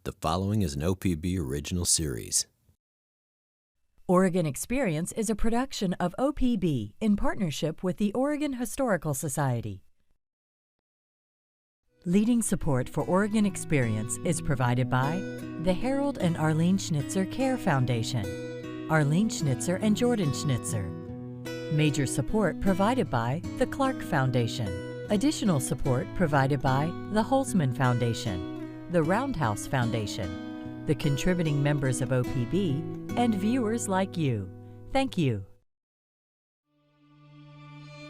The following is an OPB original series. Oregon Experience is a production of OPB in partnership with the Oregon Historical Society. Leading support for Oregon Experience is provided by the Harold and Arlene Schnitzer Care Foundation, Arlene Schnitzer and Jordan Schnitzer. Major support provided by the Clark Foundation. Additional support provided by the Holzman Foundation, the Roundhouse Foundation, the contributing members of OPB, and viewers like you. Thank you.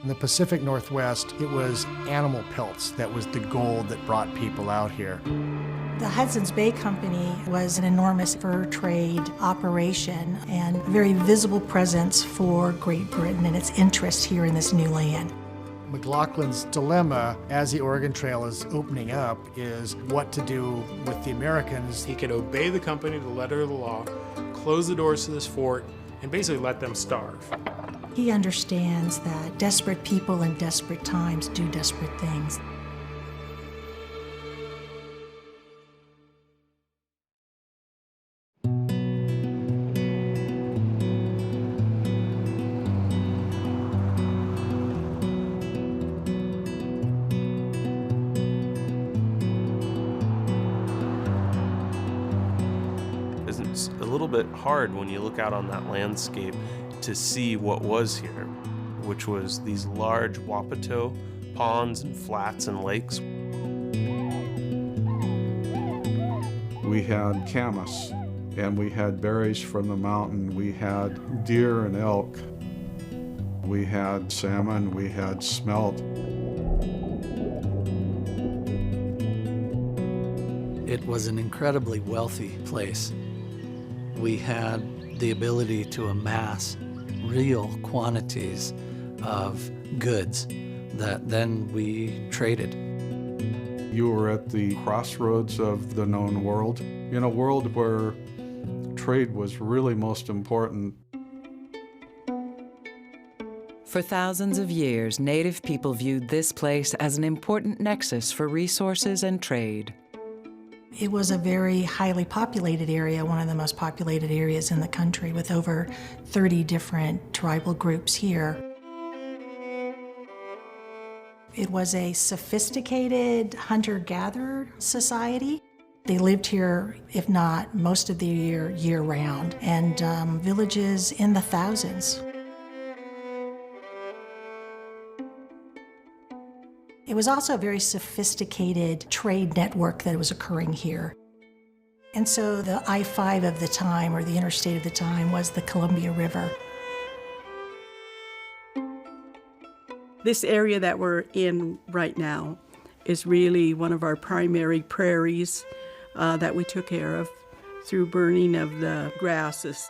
In the Pacific Northwest, it was animal pelts that was the gold that brought people out here. The Hudson's Bay Company was an enormous fur trade operation and a very visible presence for Great Britain and its interest here in this new land. McLaughlin's dilemma as the Oregon Trail is opening up is what to do with the Americans. He could obey the company to the letter of the law, close the doors to this fort, and basically let them starve. He understands that desperate people in desperate times do desperate things. It's a little bit hard when you look out on that landscape to see what was here, which was these large Wapato ponds and flats and lakes. We had camas, and we had berries from the mountain. We had deer and elk. We had salmon, we had smelt. It was an incredibly wealthy place. We had the ability to amass real quantities of goods that then we traded. You were at the crossroads of the known world, in a world where trade was really most important. For thousands of years, Native people viewed this place as an important nexus for resources and trade. It was a very highly populated area, one of the most populated areas in the country, with over 30 different tribal groups here. It was a sophisticated hunter-gatherer society. They lived here, if not most of the year, year-round, and villages in the thousands. It was also a very sophisticated trade network that was occurring here. And so the I-5 of the time, or the interstate of the time, was the Columbia River. This area that we're in right now is really one of our primary prairies that we took care of through burning of the grasses.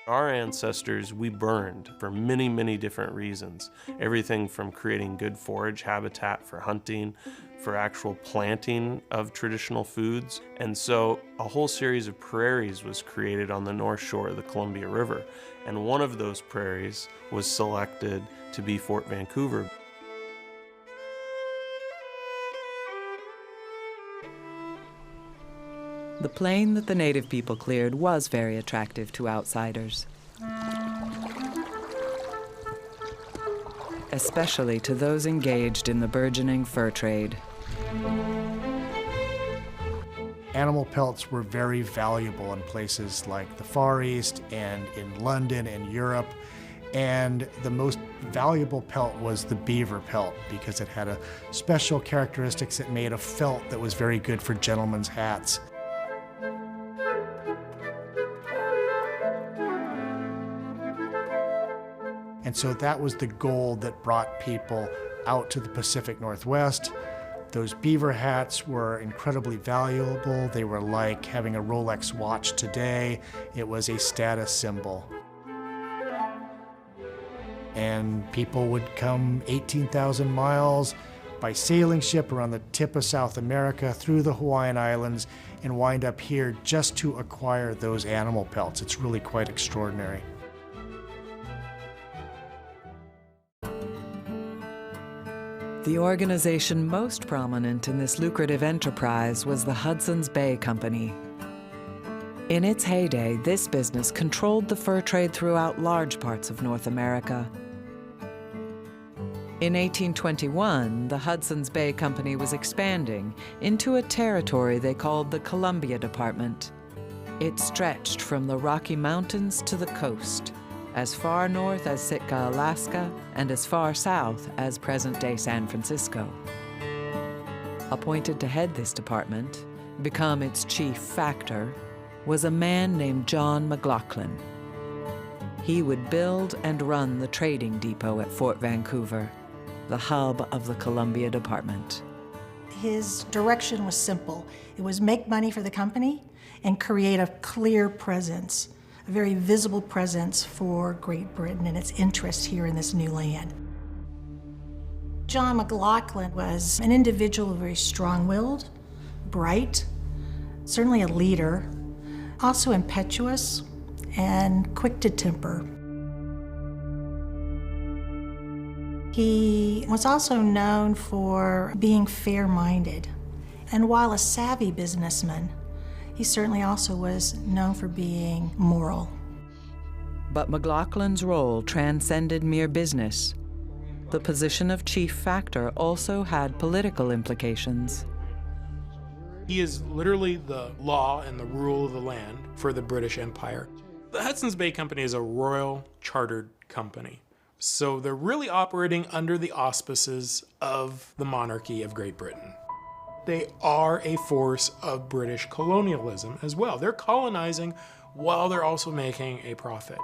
Our ancestors, we burned for many, many different reasons. Everything from creating good forage habitat for hunting, for actual planting of traditional foods. And so a whole series of prairies was created on the north shore of the Columbia River. And one of those prairies was selected to be Fort Vancouver. The plain that the Native people cleared was very attractive to outsiders, especially to those engaged in the burgeoning fur trade. Animal pelts were very valuable in places like the Far East and in London and Europe. And the most valuable pelt was the beaver pelt because it had a special characteristics that made a felt that was very good for gentlemen's hats. And so that was the gold that brought people out to the Pacific Northwest. Those beaver hats were incredibly valuable. They were like having a Rolex watch today. It was a status symbol. And people would come 18,000 miles by sailing ship around the tip of South America through the Hawaiian Islands and wind up here just to acquire those animal pelts. It's really quite extraordinary. The organization most prominent in this lucrative enterprise was the Hudson's Bay Company. In its heyday, this business controlled the fur trade throughout large parts of North America. In 1821, the Hudson's Bay Company was expanding into a territory they called the Columbia Department. It stretched from the Rocky Mountains to the coast, as far north as Sitka, Alaska, and as far south as present-day San Francisco. Appointed to head this department, become its chief factor, was a man named John McLaughlin. He would build and run the trading depot at Fort Vancouver, the hub of the Columbia Department. His direction was simple. It was make money for the company and create a clear presence, a very visible presence for Great Britain and its interest here in this new land. John McLaughlin was an individual very strong-willed, bright, certainly a leader, also impetuous and quick to temper. He was also known for being fair-minded, and while a savvy businessman, he certainly also was known for being moral. But McLaughlin's role transcended mere business. The position of chief factor also had political implications. He is literally the law and the rule of the land for the British Empire. The Hudson's Bay Company is a royal chartered company, so they're really operating under the auspices of the monarchy of Great Britain. They are a force of British colonialism as well. They're colonizing while they're also making a profit.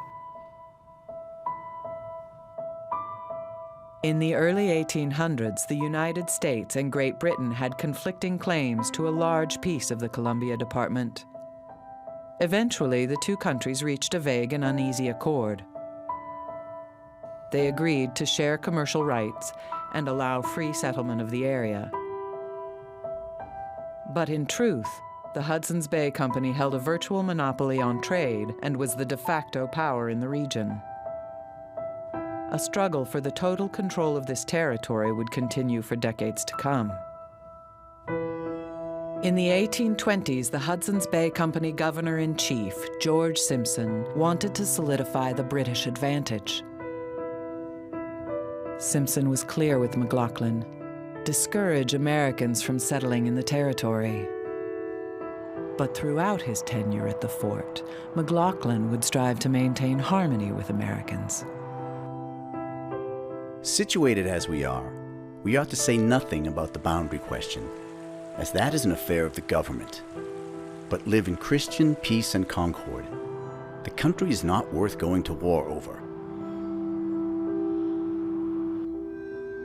In the early 1800s, the United States and Great Britain had conflicting claims to a large piece of the Columbia Department. Eventually, the two countries reached a vague and uneasy accord. They agreed to share commercial rights and allow free settlement of the area. But in truth, the Hudson's Bay Company held a virtual monopoly on trade and was the de facto power in the region. A struggle for the total control of this territory would continue for decades to come. In the 1820s, the Hudson's Bay Company Governor-in-Chief, George Simpson, wanted to solidify the British advantage. Simpson was clear with McLaughlin: discourage Americans from settling in the territory. But throughout his tenure at the fort, McLaughlin would strive to maintain harmony with Americans. Situated as we are, we ought to say nothing about the boundary question, as that is an affair of the government, but live in Christian peace and concord. The country is not worth going to war over.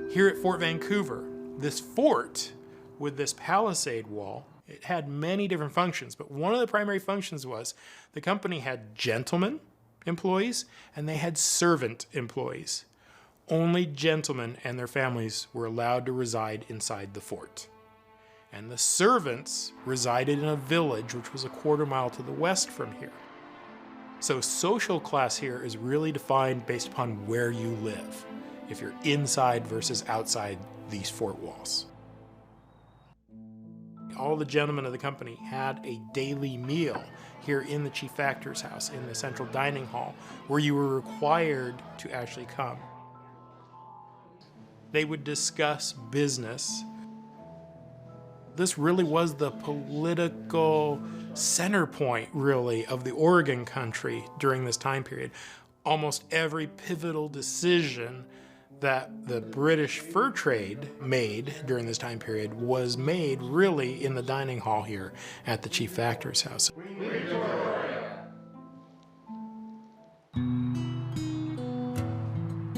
Here at Fort Vancouver, this fort with this palisade wall, it had many different functions, but one of the primary functions was the company had gentlemen employees and they had servant employees. Only gentlemen and their families were allowed to reside inside the fort. And the servants resided in a village which was a quarter-mile to the west from here. So social class here is really defined based upon where you live, if you're inside versus outside these fort walls. All the gentlemen of the company had a daily meal here in the chief factor's house, in the central dining hall, where you were required to actually come. They would discuss business. This really was the political center point, really, of the Oregon country during this time period. Almost every pivotal decision that the British fur trade made during this time period was made really in the dining hall here at the chief factor's house.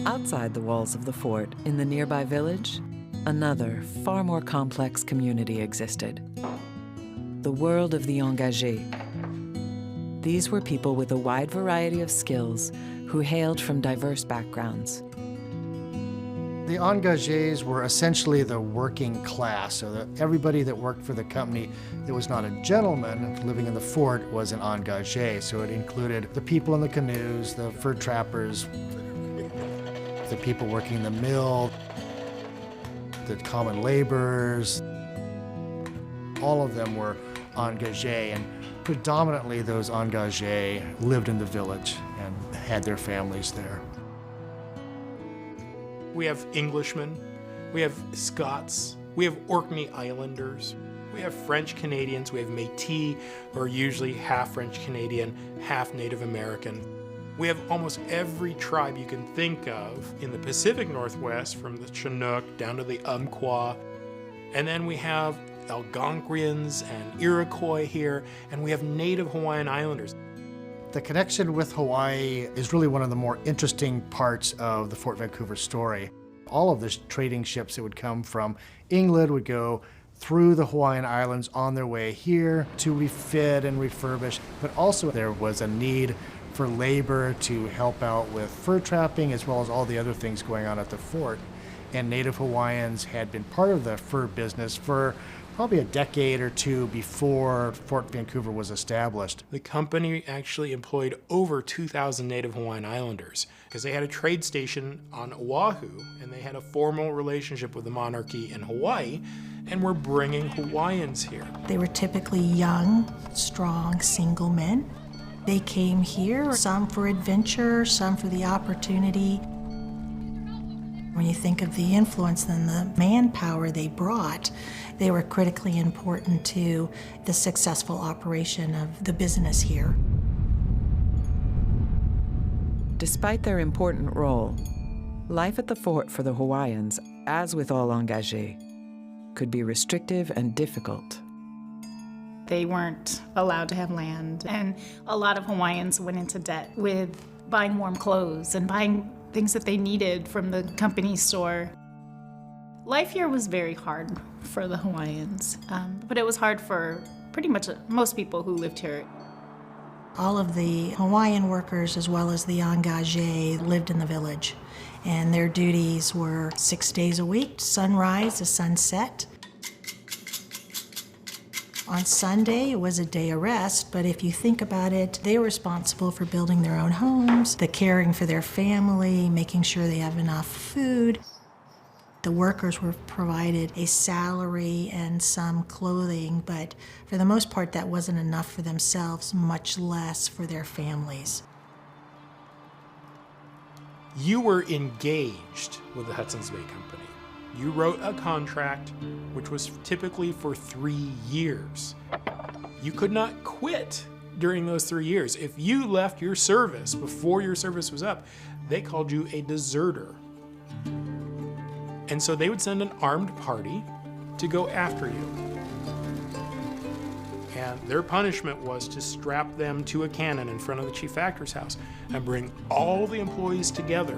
Outside the walls of the fort, in the nearby village, another, far more complex community existed. The world of the engagés. These were people with a wide variety of skills who hailed from diverse backgrounds. The engagés were essentially the working class, so that everybody that worked for the company that was not a gentleman living in the fort was an engagé. So it included the people in the canoes, the fur trappers, the people working the mill. the common laborers. All of them were engagés, and predominantly those engagés lived in the village and had their families there. We have Englishmen, we have Scots, we have Orkney Islanders, we have French Canadians, we have Métis, who are usually half French Canadian, half Native American. We have almost every tribe you can think of in the Pacific Northwest, from the Chinook down to the Umpqua. And then we have Algonquians and Iroquois here, and we have Native Hawaiian Islanders. The connection with Hawaii is really one of the more interesting parts of the Fort Vancouver story. All of the trading ships that would come from England would go through the Hawaiian Islands on their way here to refit and refurbish, but also there was a need for labor to help out with fur trapping as well as all the other things going on at the fort. And Native Hawaiians had been part of the fur business for probably a decade or two before Fort Vancouver was established. The company actually employed over 2,000 Native Hawaiian Islanders because they had a trade station on Oahu, and they had a formal relationship with the monarchy in Hawaii, and were bringing Hawaiians here. They were typically young, strong, single men. They came here, some for adventure, some for the opportunity. When you think of the influence and the manpower they brought, they were critically important to the successful operation of the business here. Despite their important role, life at the fort for the Hawaiians, as with all engagés, could be restrictive and difficult. They weren't allowed to have land, and a lot of Hawaiians went into debt with buying warm clothes and buying things that they needed from the company store. Life here was very hard for the Hawaiians, but it was hard for pretty much most people who lived here. All of the Hawaiian workers as well as the engagés lived in the village, and their duties were 6 days a week, sunrise to sunset. On Sunday, it was a day of rest, but if you think about it, they were responsible for building their own homes, the caring for their family, making sure they have enough food. The workers were provided a salary and some clothing, but for the most part, that wasn't enough for themselves, much less for their families. You were engaged with the Hudson's Bay Company. You wrote a contract which was typically for 3 years. You could not quit during those 3 years. If you left your service before your service was up, they called you a deserter. And so they would send an armed party to go after you. And their punishment was to strap them to a cannon in front of the chief factor's house and bring all the employees together,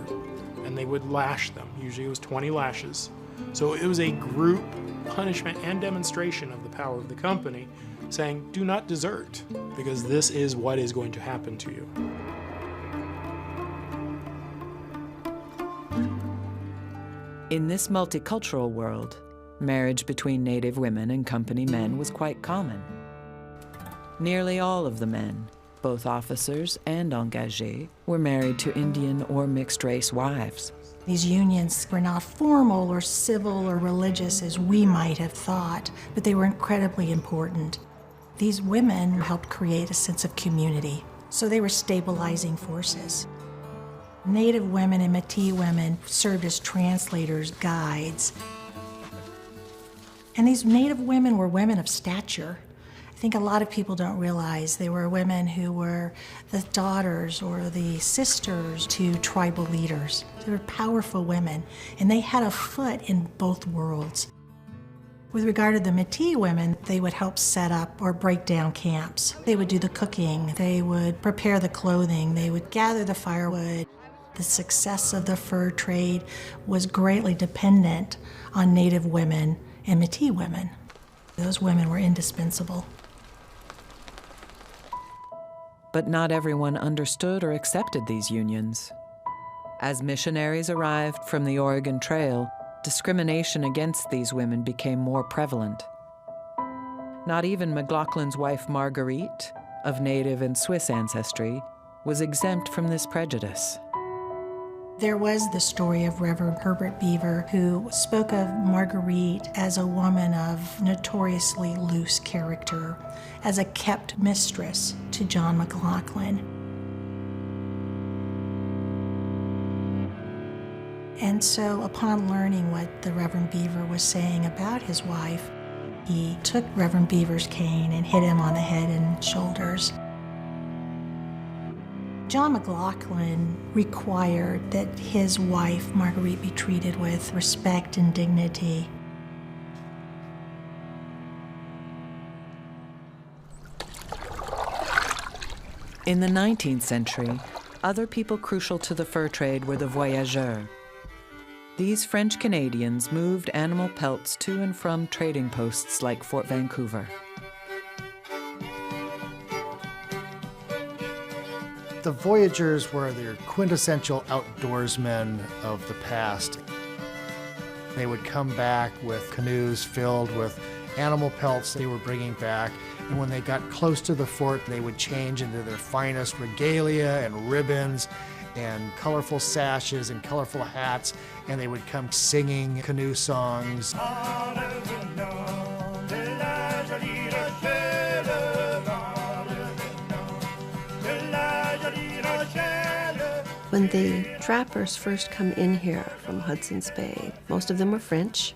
and they would lash them. Usually it was 20 lashes. So it was a group punishment and demonstration of the power of the company, saying, do not desert, because this is what is going to happen to you. In this multicultural world, marriage between Native women and company men was quite common. Nearly all of the men, both officers and engagés, were married to Indian or mixed-race wives. These unions were not formal or civil or religious as we might have thought, but they were incredibly important. These women helped create a sense of community, so they were stabilizing forces. Native women and Métis women served as translators, guides. And these Native women were women of stature. I think a lot of people don't realize they were women who were the daughters or the sisters to tribal leaders. They were powerful women, and they had a foot in both worlds. With regard to the Métis women, they would help set up or break down camps. They would do the cooking, they would prepare the clothing, they would gather the firewood. The success of the fur trade was greatly dependent on Native women and Métis women. Those women were indispensable. But not everyone understood or accepted these unions. As missionaries arrived from the Oregon Trail, discrimination against these women became more prevalent. Not even McLaughlin's wife Marguerite, of Native and Swiss ancestry, was exempt from this prejudice. There was the story of Reverend Herbert Beaver, who spoke of Marguerite as a woman of notoriously loose character, as a kept mistress to John McLaughlin. And so upon learning what the Reverend Beaver was saying about his wife, he took Reverend Beaver's cane and hit him on the head and shoulders. John McLaughlin required that his wife, Marguerite, be treated with respect and dignity. In the 19th century, other people crucial to the fur trade were the voyageurs. These French Canadians moved animal pelts to and from trading posts like Fort Vancouver. The voyageurs were the quintessential outdoorsmen of the past. They would come back with canoes filled with animal pelts they were bringing back, and when they got close to the fort, they would change into their finest regalia and ribbons and colorful sashes and colorful hats, and they would come singing canoe songs. When the trappers first come in here from Hudson's Bay, most of them were French,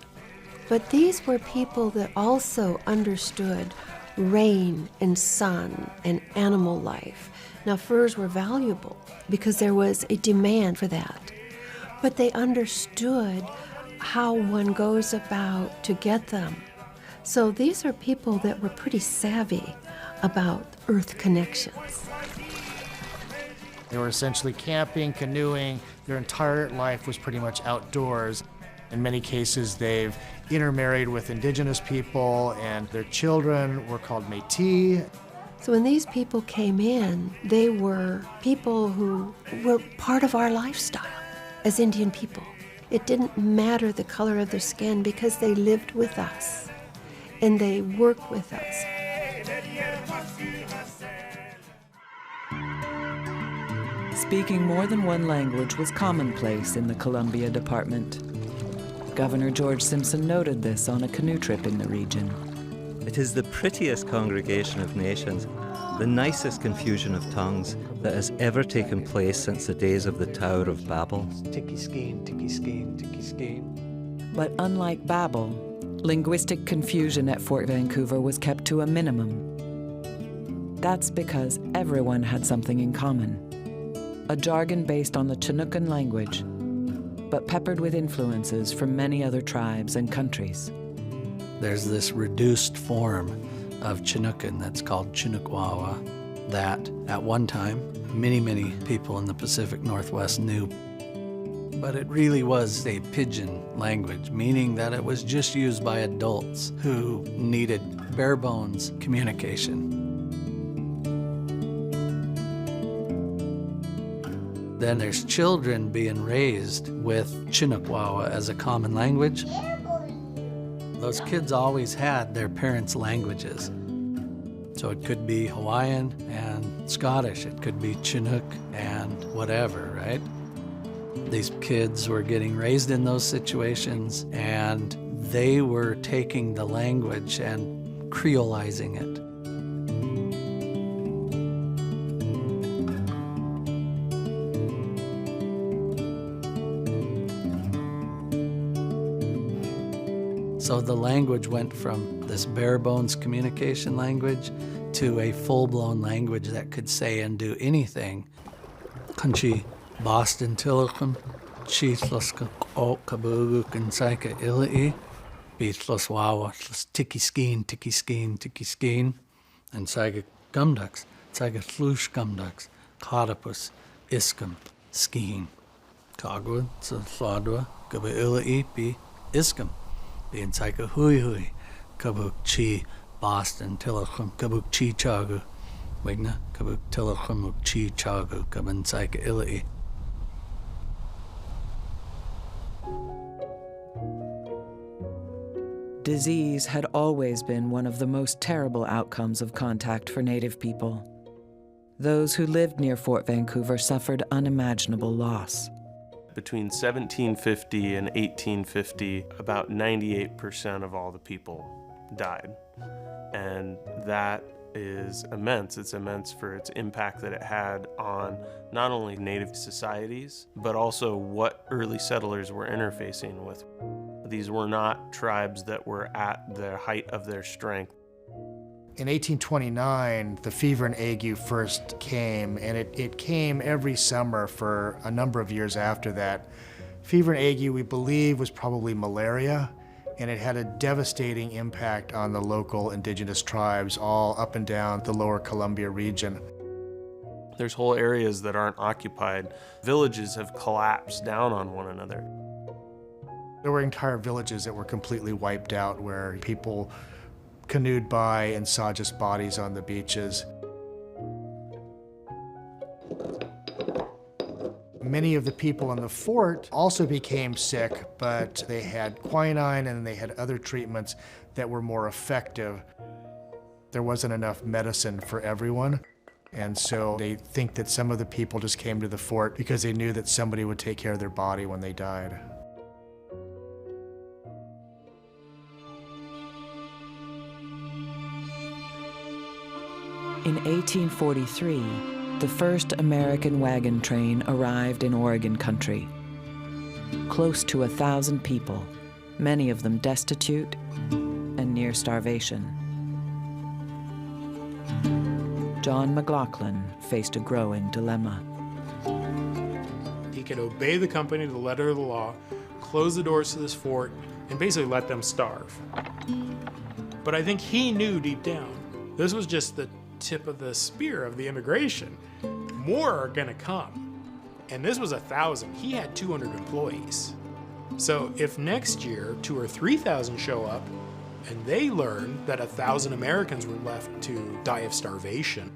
but these were people that also understood rain and sun and animal life. Now, furs were valuable because there was a demand for that, but they understood how one goes about to get them. So these are people that were pretty savvy about earth connections. They were essentially camping, canoeing. Their entire life was pretty much outdoors. In many cases, they've intermarried with indigenous people, and their children were called Métis. So when these people came in, they were people who were part of our lifestyle as Indian people. It didn't matter the color of their skin because they lived with us and they worked with us. Speaking more than one language was commonplace in the Columbia Department. Governor George Simpson noted this on a canoe trip in the region. It is the prettiest congregation of nations, the nicest confusion of tongues that has ever taken place since the days of the Tower of Babel. Tiki-skeen, tiki-skeen, tiki-skeen. But unlike Babel, linguistic confusion at Fort Vancouver was kept to a minimum. That's because everyone had something in common. A jargon based on the Chinookan language, but peppered with influences from many other tribes and countries. There's this reduced form of Chinookan that's called Chinookwawah that at one time many people in the Pacific Northwest knew. But it really was a pidgin language, meaning that it was just used by adults who needed bare bones communication. Then there's children being raised with Chinookwawah as a common language. Those kids always had their parents' languages. So it could be Hawaiian and Scottish, it could be Chinook and whatever, right? These kids were getting raised in those situations and they were taking the language and creolizing it. So the language went from this bare bones communication language to a full-blown language that could say and do anything. Kanchi Boston Tillicum, Cheethlaska O Kabugu Kansaika Ilai, Beatlas Wawa, Tiki Skeen, Tiki Skeen, Tiki Skeen, and Saiga Gumducks, Saiga Flush Gumducks, Codipus, Iskam, Skeen, Kagwood, Sladwa, Gaba Ilai, Be Iskam. Being Saika Hui Hui, Kabuk Chi, Boston, Tillicum, Kabuk Chi Chagu, Wigna, Kabuk Tillicum, Chi Chagu, Kaban Saika Ilai. Disease had always been one of the most terrible outcomes of contact for Native people. Those who lived near Fort Vancouver suffered unimaginable loss. between 1750 and 1850, about 98% of all the people died. And that is immense. It's immense for its impact that it had on not only native societies, but also what early settlers were interfacing with. These were not tribes that were at the height of their strength. In 1829, the fever and ague first came, and it came every summer for a number of years after that. Fever and ague, we believe, was probably malaria, and it had a devastating impact on the local indigenous tribes all up and down the lower Columbia region. There's whole areas that aren't occupied. Villages have collapsed down on one another. There were entire villages that were completely wiped out, where people canoed by and saw just bodies on the beaches. Many of the people in the fort also became sick, but they had quinine and they had other treatments that were more effective. There wasn't enough medicine for everyone, and so they think that some of the people just came to the fort because they knew that somebody would take care of their body when they died. In 1843, the first American wagon train arrived in Oregon country. Close to 1,000 people, many of them destitute and near starvation. John McLaughlin faced a growing dilemma. He could obey the company to the letter of the law, close the doors to this fort, and basically let them starve. But I think he knew deep down, this was just the tip of the spear of the immigration. More are gonna come. And this was 1,000. He had 200 employees. So if next year 2,000 or 3,000 show up and they learn that 1,000 Americans were left to die of starvation,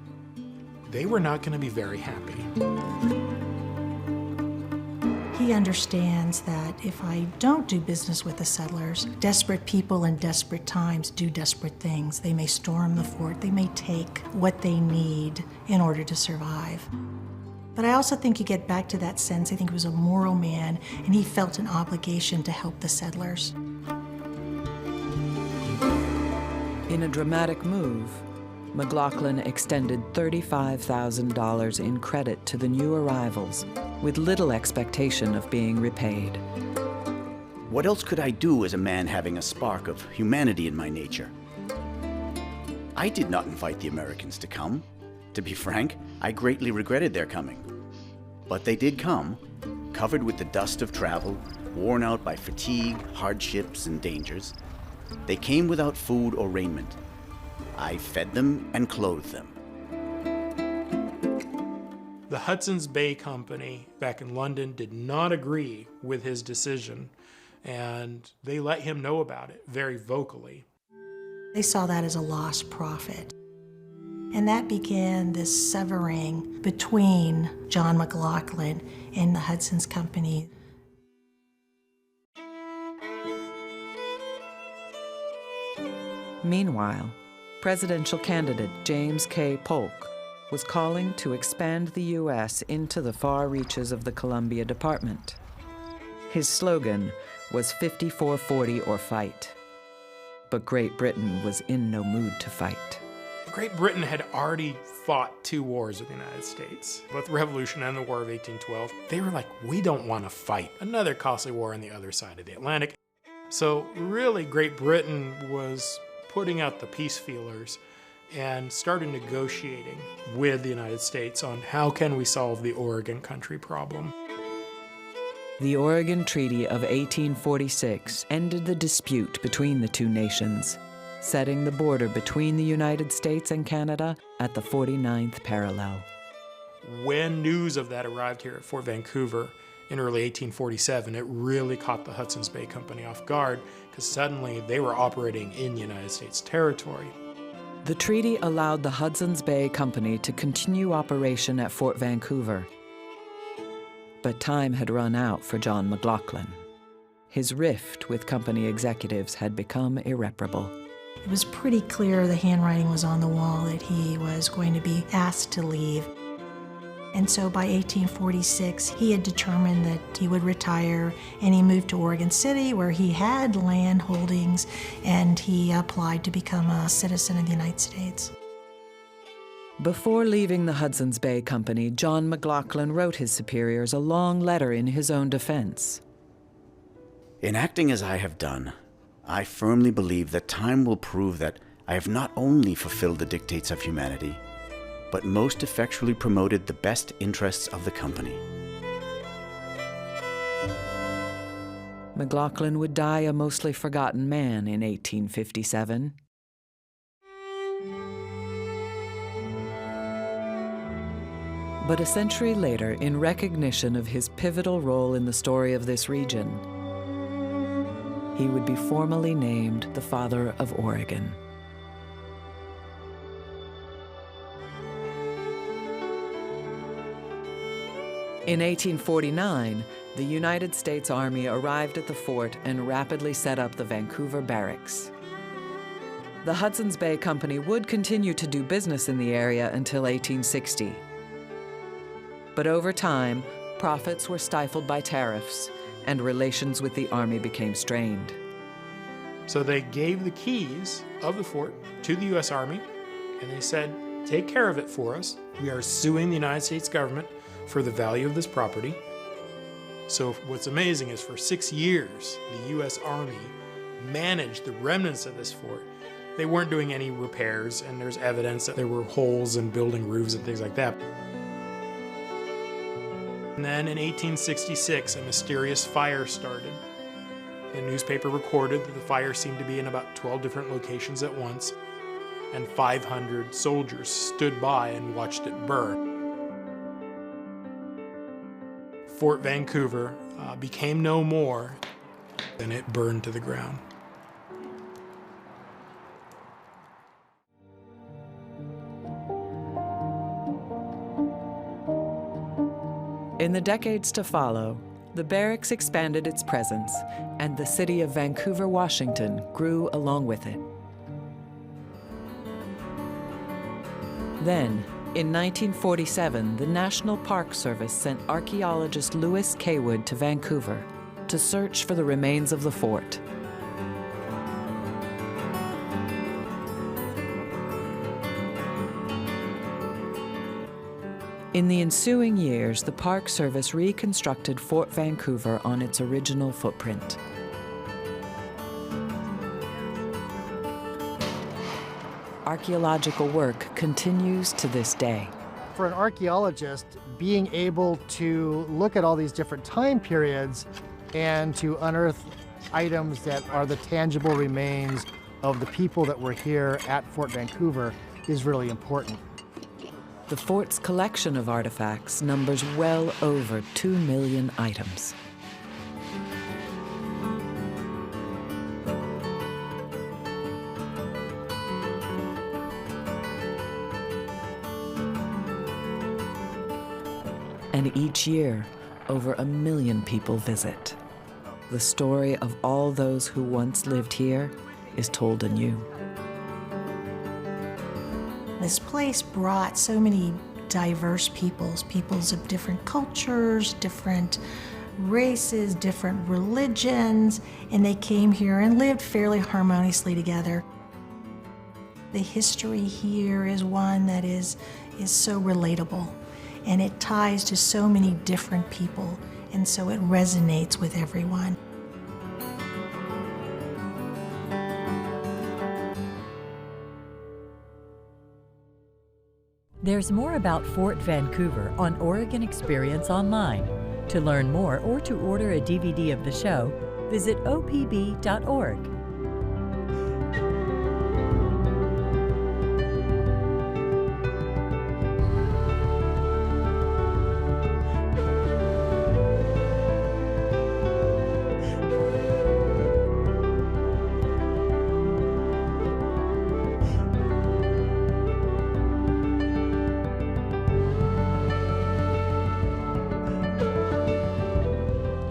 they were not gonna be very happy. He understands that if I don't do business with the settlers, desperate people in desperate times do desperate things. They may storm the fort, they may take what they need in order to survive. But I also think you get back to that sense, I think he was a moral man, and he felt an obligation to help the settlers. In a dramatic move, McLaughlin extended $35,000 in credit to the new arrivals, with little expectation of being repaid. What else could I do as a man having a spark of humanity in my nature? I did not invite the Americans to come. To be frank, I greatly regretted their coming. But they did come, covered with the dust of travel, worn out by fatigue, hardships, and dangers. They came without food or raiment. I fed them and clothed them. The Hudson's Bay Company back in London did not agree with his decision, and they let him know about it very vocally. They saw that as a lost profit. And that began this severing between John McLaughlin and the Hudson's Company. Meanwhile, presidential candidate James K. Polk was calling to expand the U.S. into the far reaches of the Columbia Department. His slogan was 5440 or fight. But Great Britain was in no mood to fight. Great Britain had already fought 2 wars with the United States, both the Revolution and the War of 1812. They were like, we don't want to fight another costly war on the other side of the Atlantic. So really, Great Britain was putting out the peace feelers and started negotiating with the United States on how can we solve the Oregon country problem. The Oregon Treaty of 1846 ended the dispute between the two nations, setting the border between the United States and Canada at the 49th parallel. When news of that arrived here at Fort Vancouver in early 1847, it really caught the Hudson's Bay Company off guard because suddenly they were operating in United States territory. The treaty allowed the Hudson's Bay Company to continue operation at Fort Vancouver. But time had run out for John McLaughlin. His rift with company executives had become irreparable. It was pretty clear, the handwriting was on the wall, that he was going to be asked to leave. And so by 1846, he had determined that he would retire, and he moved to Oregon City, where he had land holdings, and he applied to become a citizen of the United States. Before leaving the Hudson's Bay Company, John McLaughlin wrote his superiors a long letter in his own defense. In acting as I have done, I firmly believe that time will prove that I have not only fulfilled the dictates of humanity, but most effectually promoted the best interests of the company. McLaughlin would die a mostly forgotten man in 1857. But a century later, in recognition of his pivotal role in the story of this region, he would be formally named the Father of Oregon. In 1849, the United States Army arrived at the fort and rapidly set up the Vancouver barracks. The Hudson's Bay Company would continue to do business in the area until 1860. But over time, profits were stifled by tariffs, and relations with the Army became strained. So they gave the keys of the fort to the U.S. Army, and they said, take care of it for us. We are suing the United States government for the value of this property. So what's amazing is for 6 years, the U.S. Army managed the remnants of this fort. They weren't doing any repairs, and there's evidence that there were holes in building roofs and things like that. And then in 1866, a mysterious fire started. A newspaper recorded that the fire seemed to be in about 12 different locations at once, and 500 soldiers stood by and watched it burn. Fort Vancouver became no more, and it burned to the ground. In the decades to follow, the barracks expanded its presence, and the city of Vancouver, Washington grew along with it. Then, in 1947, the National Park Service sent archaeologist Louis Cawood to Vancouver to search for the remains of the fort. In the ensuing years, the Park Service reconstructed Fort Vancouver on its original footprint. Archaeological work continues to this day. For an archaeologist, being able to look at all these different time periods and to unearth items that are the tangible remains of the people that were here at Fort Vancouver is really important. The fort's collection of artifacts numbers well over 2 million items. And each year, over 1 million people visit. The story of all those who once lived here is told anew. This place brought so many diverse peoples of different cultures, different races, different religions, and they came here and lived fairly harmoniously together. The history here is one that is so relatable, and it ties to so many different people, and so it resonates with everyone. There's more about Fort Vancouver on Oregon Experience online. To learn more or to order a DVD of the show, visit opb.org.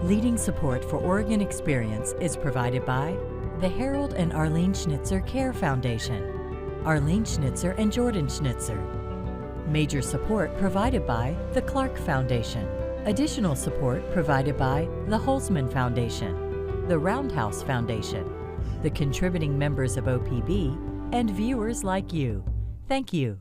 Leading support for Oregon Experience is provided by the Harold and Arlene Schnitzer Care Foundation, Arlene Schnitzer and Jordan Schnitzer, Major support provided by the Clark Foundation. Additional support provided by the Holzman Foundation, the Roundhouse Foundation, the contributing members of OPB, and viewers like you. Thank you.